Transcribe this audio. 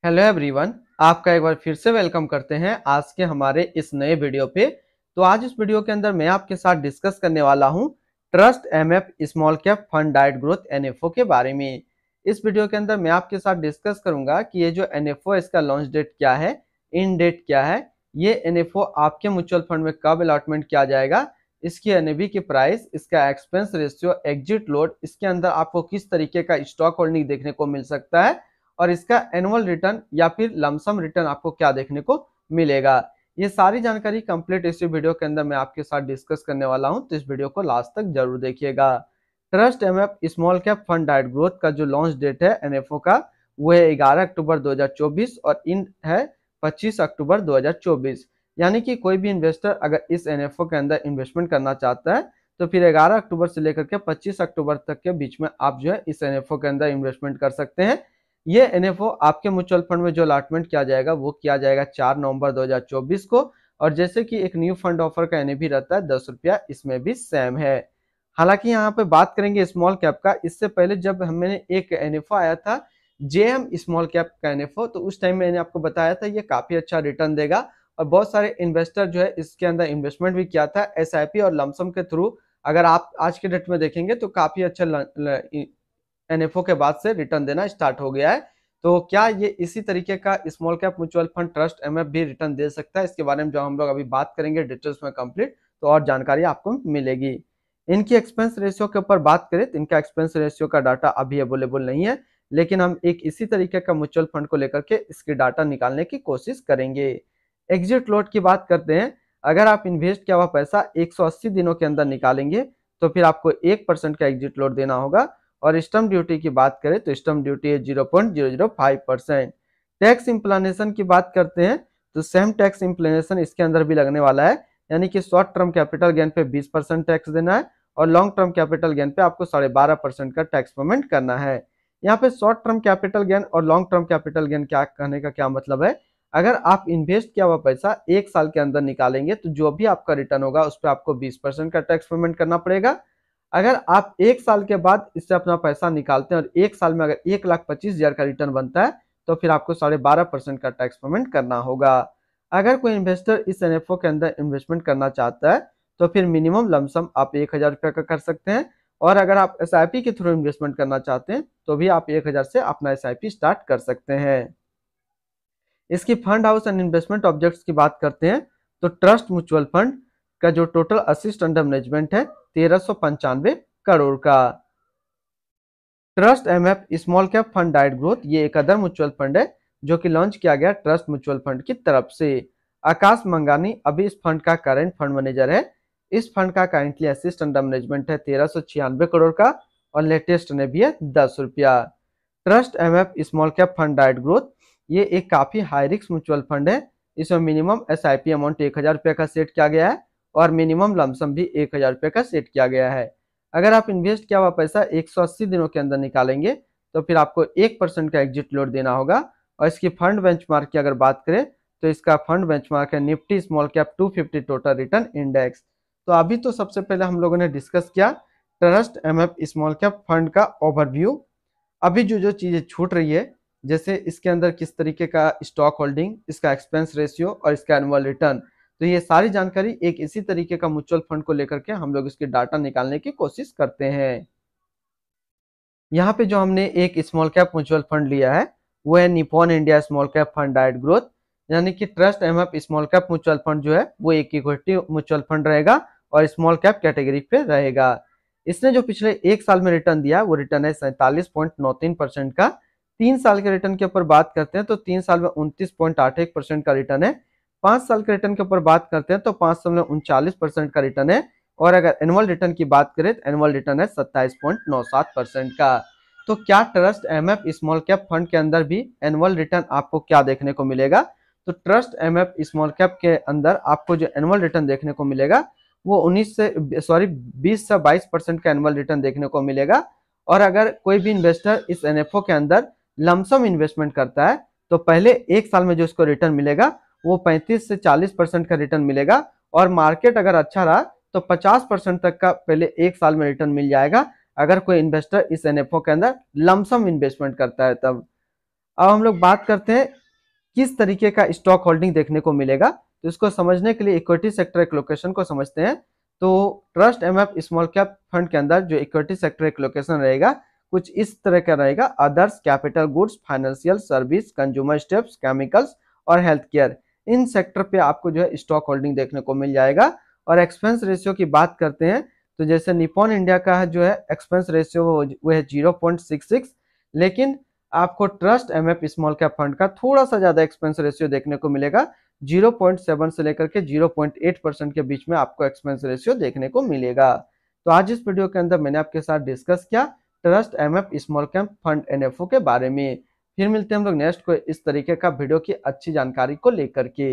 Hello everyone, आपका एक बार फिर से वेलकम करते हैं आज के हमारे इस नए वीडियो पे। तो आज इस वीडियो के अंदर मैं आपके साथ डिस्कस करने वाला हूं trust MF small cap fund diet growth NFO के बारे में। इस वीडियो के अंदर मैं आपके साथ डिस्कस करूंगा कि ये जो एनएफओ है इसका लॉन्च डेट क्या है, इन डेट क्या है, ये एनएफओ आपके म्यूचुअल फंड में कब अलॉटमेंट किया जाएगा, इसकी एनएवी की प्राइस, इसका एक्सपेंस रेशियो, एग्जिट लोड, इसके अंदर आपको किस तरीके का स्टॉक होल्डिंग देखने को मिल सकता है और इसका एनुअल रिटर्न या फिर लमसम रिटर्न आपको क्या देखने को मिलेगा। ये सारी जानकारी कंप्लीट इसी वीडियो के अंदर मैं आपके साथ डिस्कस करने वाला हूं, तो इस वीडियो को लास्ट तक जरूर देखिएगा। Trust MF small cap fund diet growth का जो लॉन्च डेट है एनएफओ का, वो है 11 अक्टूबर 2024 और इन है 25 अक्टूबर 2024। यानी कि कोई भी इन्वेस्टर अगर इस एनएफओ के अंदर इन्वेस्टमेंट करना चाहता है तो फिर 11 अक्टूबर से लेकर के 25 अक्टूबर तक के बीच में आप जो है इस एनएफओ के अंदर इन्वेस्टमेंट कर सकते हैं। ये एनएफओ आपके म्यूचुअल फंड में जो अलॉटमेंट किया जाएगा वो किया जाएगा 4 नवंबर 2024 को। और जैसे कि एक न्यू फंड ऑफर का एनएवी रहता है 10 रुपया, इसमें भी सेम है। हालांकि यहाँ पे बात करेंगे स्मॉल कैप का, इससे पहले जब हमने एक एनएफओ आया था जेएम स्मॉल कैप का एनएफओ, तो उस टाइम मैंने आपको बताया था ये काफी अच्छा रिटर्न देगा और बहुत सारे इन्वेस्टर जो है इसके अंदर इन्वेस्टमेंट भी किया था एसआईपी और लमसम के थ्रू। अगर आप आज के डेट में देखेंगे तो काफी अच्छा एनएफओ के बाद से रिटर्न देना स्टार्ट हो गया है। तो क्या ये इसी तरीके का small cap mutual fund trust MF भी रिटर्न दे सकता है, इसके बारे में जो हम लोग अभी बात करेंगे डिटेल्स में कंप्लीट, तो और जानकारी आपको मिलेगी। इनकी एक्सपेंस रेशियो के ऊपर बात करें तो इनका एक्सपेंस रेशियो का डाटा अभी अवेलेबल नहीं है, लेकिन हम एक इसी तरीके का म्यूचुअल फंड को लेकर के इसकी डाटा निकालने की कोशिश करेंगे। एग्जिट लोड की बात करते हैं, अगर आप इन्वेस्ट किया हुआ पैसा 180 दिनों के अंदर निकालेंगे तो फिर आपको 1% का एग्जिट लोड देना होगा। और स्टम्प ड्यूटी की बात करें तो स्टम्प ड्यूटी है 0.005%। टैक्स इम्प्लानेशन की बात करते हैं तो सेम टैक्स इम्प्लानेशन इसके अंदर भी लगने वाला है, यानी कि शॉर्ट टर्म कैपिटल गेन पे 20% टैक्स देना है और लॉन्ग टर्म कैपिटल गेन पे आपको 12.5% का टैक्स पेमेंट करना है। यहाँ पे शॉर्ट टर्म कैपिटल गेन और लॉन्ग टर्म कैपिटल गेन क्या कहने का क्या मतलब है, अगर आप इन्वेस्ट किया हुआ पैसा 1 साल के अंदर निकालेंगे तो जो भी आपका रिटर्न होगा उस पर आपको 20% का टैक्स पेमेंट करना पड़ेगा। अगर आप 1 साल के बाद इससे अपना पैसा निकालते हैं और 1 साल में अगर 1,25,000 का रिटर्न बनता है तो फिर आपको 12.5% का टैक्स पेमेंट करना होगा। अगर कोई इन्वेस्टर इस एनएफओ के अंदर इन्वेस्टमेंट करना चाहता है तो फिर मिनिमम लमसम आप 1,000 रुपया का कर सकते हैं और अगर आप एसआईपी के थ्रू इन्वेस्टमेंट करना चाहते हैं तो भी आप 1,000 से अपना एसआईपी स्टार्ट कर सकते हैं। इसकी fund house and investment objects की बात करते हैं तो ट्रस्ट म्यूचुअल फंड का जो टोटल असिस्ट अंडर मैनेजमेंट है 1395 करोड़ का। Trust MF small cap fund diet growth ये एक अदर म्यूचुअल फंड है जो कि लॉन्च किया गया ट्रस्ट म्यूचुअल फंड की तरफ से। आकाश मंगानी अभी इस फंड का करंट फंड मैनेजर है। इस फंड का करेंटली असिस्ट अंडर मैनेजमेंट है 1396 करोड़ का और लेटेस्ट ने भी है 10 रुपया। Trust MF small cap fund diet growth ये एक काफी हाई रिस्क म्यूचुअल फंड है। इसमें मिनिमम एसआईपी अमाउंट 1,000 रुपये का सेट किया गया है और मिनिमम लमसम भी 1,000 रुपये का सेट किया गया है। अगर आप इन्वेस्ट किया हुआ पैसा 180 दिनों के अंदर निकालेंगे तो फिर आपको 1% का एग्जिट लोड देना होगा। और इसकी फंड बेंचमार्क की अगर बात करें तो इसका फंड बेंचमार्क है Nifty small cap 250 total return index. तो अभी तो सबसे पहले हम लोगों ने डिस्कस किया trust MF small cap fund का ओवरव्यू। अभी जो जो चीजें छूट रही है, जैसे इसके अंदर किस तरीके का स्टॉक होल्डिंग, इसका एक्सपेंस रेशियो और इसका एनुअल रिटर्न, तो ये सारी जानकारी एक इसी तरीके का म्यूचुअल फंड को लेकर के हम लोग इसकी डाटा निकालने की कोशिश करते हैं। यहाँ पे जो हमने एक स्मॉल कैप म्यूचुअल फंड लिया है वो है Nippon India small cap fund diet growth, यानी कि trust MF small cap mutual fund जो है वो एक इक्विटी म्यूचुअल फंड रहेगा और स्मॉल कैप कैटेगरी पे रहेगा। इसने जो पिछले 1 साल में रिटर्न दिया वो रिटर्न है 47.93% का। 3 साल के रिटर्न के ऊपर बात करते हैं तो 3 साल में 29.81% का रिटर्न है। 5 साल के रिटर्न के ऊपर बात करते हैं तो 5 साल में 39% का रिटर्न है। और अगर एनुअल रिटर्न की बात करें तो एनुअल रिटर्न है 27.97% का। तो क्या trust MF small cap fund के अंदर भी एनुअल रिटर्न आपको क्या देखने को मिलेगा, तो ट्रस्ट एमएफ स्मॉल कैप के अंदर आपको जो एनुअल रिटर्न देखने को मिलेगा वो 20 से 22% का एनुअल रिटर्न देखने को मिलेगा। और अगर कोई भी इन्वेस्टर इस एनएफओ के अंदर लमसम इन्वेस्टमेंट करता है तो पहले 1 साल में जो इसको रिटर्न मिलेगा वो 35 से 40% का रिटर्न मिलेगा और मार्केट अगर अच्छा रहा तो 50% तक का पहले 1 साल में रिटर्न मिल जाएगा अगर कोई इन्वेस्टर इस एनएफओ के अंदर लमसम इन्वेस्टमेंट करता है तब। अब हम लोग बात करते हैं किस तरीके का स्टॉक होल्डिंग देखने को मिलेगा। तो इसको समझने के लिए इक्विटी सेक्टर एलोकेशन को समझते हैं। तो trust MF small cap fund के अंदर जो इक्विटी सेक्टर एलोकेशन रहेगा कुछ इस तरह का रहेगा। Others, capital goods, financial service, consumer steps, chemicals और हेल्थ केयर, इन सेक्टर पे आपको जो है स्टॉक होल्डिंग देखने को मिल जाएगा। और एक्सपेंस रेशियो की बात करते हैं तो जैसे निपॉन इंडिया का है जो है एक्सपेंस रेशियो वो है 0.66, लेकिन आपको trust MF small cap fund का थोड़ा सा ज्यादा एक्सपेंस रेशियो देखने को मिलेगा। 0.7 से लेकर के 0.8% के बीच में आपको एक्सपेंस रेशियो देखने को मिलेगा। तो आज इस वीडियो के अंदर मैंने आपके साथ डिस्कस किया trust MF small cap fund NFO के बारे में। फिर मिलते हैं हम लोग नेक्स्ट को इस तरीके का वीडियो की अच्छी जानकारी को लेकर के।